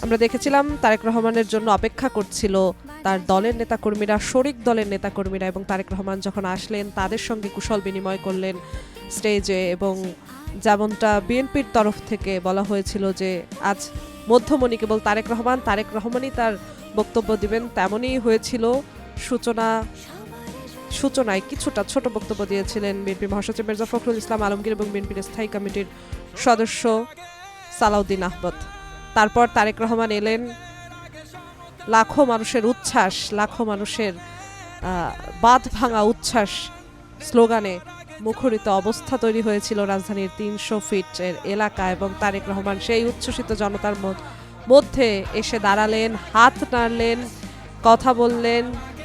আমরা দেখেছিলাম তারেক রহমানের জন্য অপেক্ষা করছিল তার দলের নেতাকর্মীরা, শরিক দলের নেতাকর্মীরা, এবং তারেক রহমান যখন আসলেন তাদের সঙ্গে কুশল বিনিময় করলেন স্টেজে। এবং যেমনটা বিএনপির তরফ থেকে বলা হয়েছিল যে আজ মধ্যমণি কেবল তারেক রহমানই তার বক্তব্য দিবেন, তেমনই হয়েছিল। সূচনায় কিছুটা ছোট বক্তব্য দিয়েছিলেন বিএনপি মহাসচিব মির্জা ফখরুল ইসলাম আলমগীর এবং বিএনপির স্থায়ী কমিটির সদস্য সালাউদ্দিন আহমদ। তারপর তারেক রহমান এলেন। লাখো মানুষের উচ্ছ্বাস, লাখো মানুষের বাঁধ ভাঙা উচ্ছ্বাস স্লোগানে মুখরিত অবস্থা তৈরি হয়েছিল রাজধানীর ৩০০ ফিটের এলাকা। এবং তারেক রহমান সেই উচ্ছ্বসিত জনতার মধ্যে এসে দাঁড়ালেন, হাত নাড়লেন, কথা বললেন,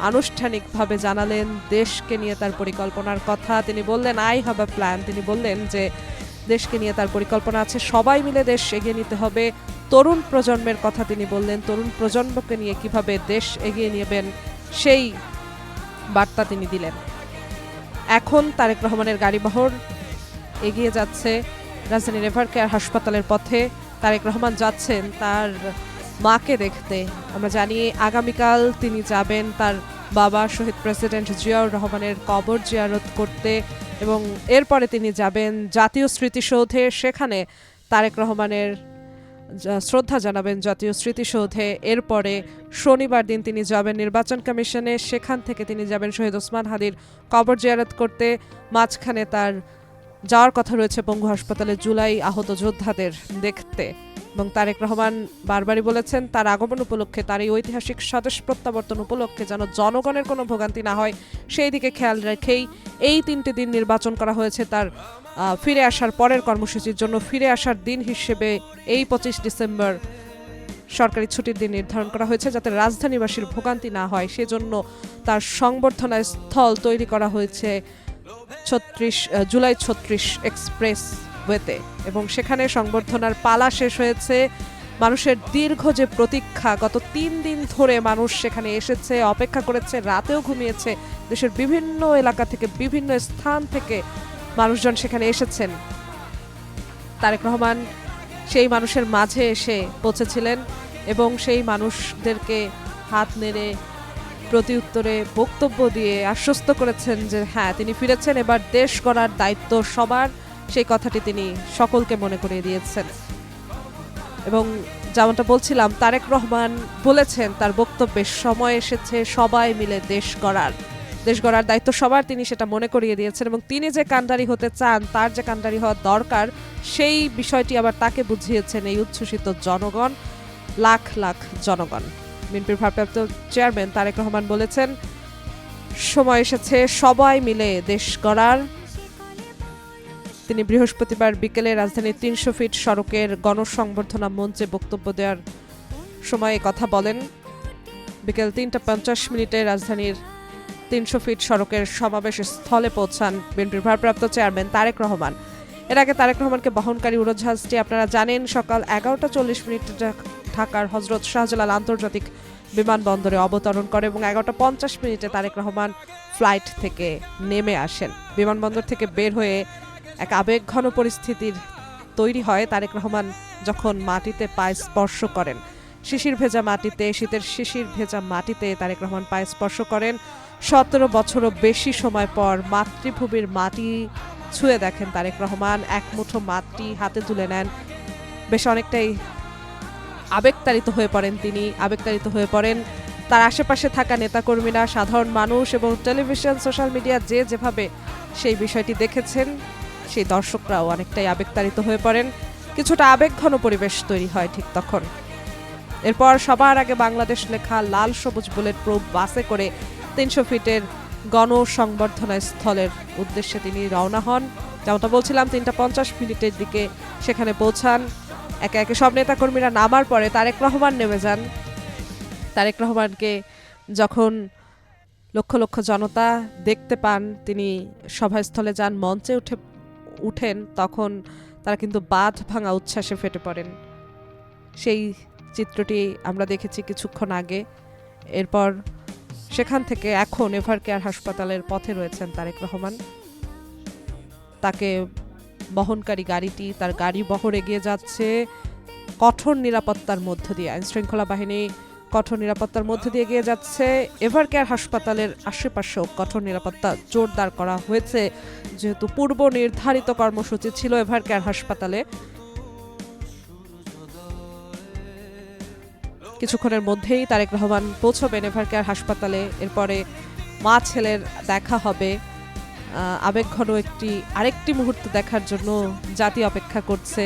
আনুষ্ঠানিকভাবে জানালেন দেশকে নিয়ে তার পরিকল্পনার কথা। তিনি বললেন আই হ্যাভ আ প্ল্যান। তিনি বললেন যে দেশকে নিয়ে তার পরিকল্পনা আছে, সবাই মিলে দেশ এগিয়ে নিতে হবে। তরুণ প্রজন্মের কথা তিনি বললেন, তরুণ প্রজন্মকে নিয়ে কিভাবে দেশ এগিয়ে নেবেন সেই বার্তা তিনি দিলেন। এখন তারেক রহমানের গাড়িবহর এগিয়ে যাচ্ছে রাজধানীর এভার কেয়ার হাসপাতালের পথে। তারেক রহমান যাচ্ছেন তার মাকে দেখতে। আমরা জানি আগামীকাল তিনি যাবেন তার বাবা শহীদ প্রেসিডেন্ট জিয়াউর রহমানের কবর জিয়ারত করতে, এবং এরপরে তিনি যাবেন জাতীয় স্মৃতিসৌধে। সেখানে তারেক রহমানের শ্রদ্ধা জানাবেন জাতীয় স্মৃতিসৌধে। এরপরে শনিবার দিন তিনি যাবেন নির্বাচন কমিশনে। সেখান থেকে তিনি যাবেন শহীদ ওসমান হাদির কবর জিয়ারত করতে। মাঝখানে তার যাওয়ার কথা রয়েছে পঙ্গু হাসপাতালে জুলাই আহত যোদ্ধাদের দেখতে। এবং তারেক রহমান বারবারই বলেছেন তার আগমন উপলক্ষে, তার এই ঐতিহাসিক স্বদেশ প্রত্যাবর্তন উপলক্ষে যেন জনগণের কোনো ভোগান্তি না হয় সেই দিকে খেয়াল রেখেই এই 3টে দিন নির্বাচন করা হয়েছে তার ফিরে আসার পরের কর্মসূচির জন্য। ফিরে আসার দিন হিসেবে এই 25 ডিসেম্বর সরকারি ছুটির দিন নির্ধারণ করা হয়েছে যাতে রাজধানীবাসীর ভোগান্তি না হয়, সেজন্য তার সংবর্ধনা স্থল তৈরি করা হয়েছে জুলাই 36 এক্সপ্রেস ওয়েতে। এবং সেখানে সংবর্ধনার পালা শেষ হয়েছে। মানুষের দীর্ঘ যে প্রতীক্ষা, গত 3 দিন ধরে মানুষ সেখানে এসেছে, অপেক্ষা করেছে, রাতেও ঘুমিয়েছে। দেশের বিভিন্ন এলাকা থেকে, বিভিন্ন স্থান থেকে মানুষজন সেখানে এসেছেন। তারেক রহমান সেই মানুষের মাঝে এসে পৌঁছেছিলেন এবং সেই মানুষদেরকে হাত নেড়ে প্রতি উত্তরে বক্তব্য দিয়ে আশ্বস্ত করেছেন যে হ্যাঁ তিনি ফিরেছেন, এবার দেশ গড়ার দায়িত্ব সবার, সেই কথাটি তিনি সকলকে মনে করিয়ে দিয়েছেন। এবং যেমনটা বলছিলাম, তারেক রহমান বলেছেন তার বক্তব্যে সময় এসেছে সবাই মিলে দেশ গড়ার দায়িত্ব সবার, তিনি সেটা মনে করিয়ে দিয়েছেন। এবং তিনি যে কান্ডারি হতে চান, তার যে কান্ডারি হওয়া দরকার, সেই বিষয়টি আবার তাকে বুঝিয়েছেন এই উচ্ছ্বসিত জনগণ, লাখ লাখ জনগণ। বিএনপির ভারপ্রাপ্ত চেয়ারম্যান তারেক রহমান বলেছেন সময় এসেছে সবাই মিলে দেশ গড়ার। তিনি বৃহস্পতিবার বিকেলে রাজধানীর 300 ফিট সড়কের গণসংবর্ধনা মঞ্চে বক্তব্য দেওয়ার সময় কথা বলেন। বিকেল 3:50 রাজধানীর 300 ফিট সড়কের সমাবেশ স্থলে পৌঁছান বিএনপির ভারপ্রাপ্ত চেয়ারম্যান তারেক রহমান। এর আগে তারেক রহমানকে বহনকারী উড়োজাহাজটি আপনারা জানেন সকাল 11:40 ঢাকার হযরত শাহজালাল আন্তর্জাতিক বিমানবন্দরে অবতরণ করে এবং 11:50 তারেক রহমান ফ্লাইট থেকে নেমে আসেন। বিমানবন্দর থেকে বের হয়ে এক আবেগঘন পরিস্থিতির তৈরি হয় তারেক রহমান যখন মাটিতে পায়ে স্পর্শ করেন। শীতের শিশির ভেজা মাটিতে তারেক রহমান পায়ে স্পর্শ করেন। 17 বছরও বেশি সময় পর মাতৃভূমির মাটি ছুঁয়ে দেখেন তারেক রহমান। এক মুঠো মাটি হাতে তুলে নেন। বেশ অনেকটাই আবেগতাড়িত হয়ে পড়েন। তার আশেপাশে থাকা নেতাকর্মীরা, সাধারণ মানুষ এবং টেলিভিশন, সোশ্যাল মিডিয়া যে যেভাবে সেই বিষয়টি দেখেছেন, সেই দর্শকরাও অনেকটাই আবেগতাড়িত হয়ে পড়েন। কিছুটা আবেগঘন পরিবেশ তৈরি হয় ঠিক তখন। এরপর সবার আগে বাংলাদেশ লেখা লাল সবুজ বুলেট প্রুফ বাসে করে 300 ফিটের গণসংবর্ধনা স্থলের উদ্দেশ্যে তিনি রওনা হন। যেমনটা বলছিলাম 3:50 দিকে সেখানে পৌঁছান। একে একে সব নেতাকর্মীরা নামার পরে তারেক রহমান নেমে যান। তারেক রহমানকে যখন লক্ষ লক্ষ জনতা দেখতে পান, তিনি সভাস্থলে যান, মঞ্চে উঠেন, তখন তারা কিন্তু বাঁধ ভাঙা উচ্ছ্বাসে ফেটে পড়েন। সেই চিত্রটি আমরা দেখেছি কিছুক্ষণ আগে। এরপর সেখান থেকে এখন এভার কেয়ার হাসপাতালের পথে রয়েছেন তারেক রহমান। তাকে বহনকারী গাড়িটি, তার গাড়ি বহর এগিয়ে যাচ্ছে কঠোর নিরাপত্তার মধ্য দিয়ে, আইনশৃঙ্খলা বাহিনী কঠোর নিরাপত্তার মধ্য দিয়ে এগিয়ে যাচ্ছে। এভারকেয়ার হাসপাতালের আশেপাশেও কঠোর নিরাপত্তা জোরদার করা হয়েছে, যেহেতু পূর্ব নির্ধারিত কর্মসূচি ছিল এভারকেয়ার হাসপাতালে। কিছুক্ষণের মধ্যেই তারেক রহমান পৌঁছবেন এভারকেয়ার হাসপাতালে। এরপরে মা ছেলের দেখা হবে। আবেগঘন আরেকটি মুহূর্ত দেখার জন্য জাতি অপেক্ষা করছে।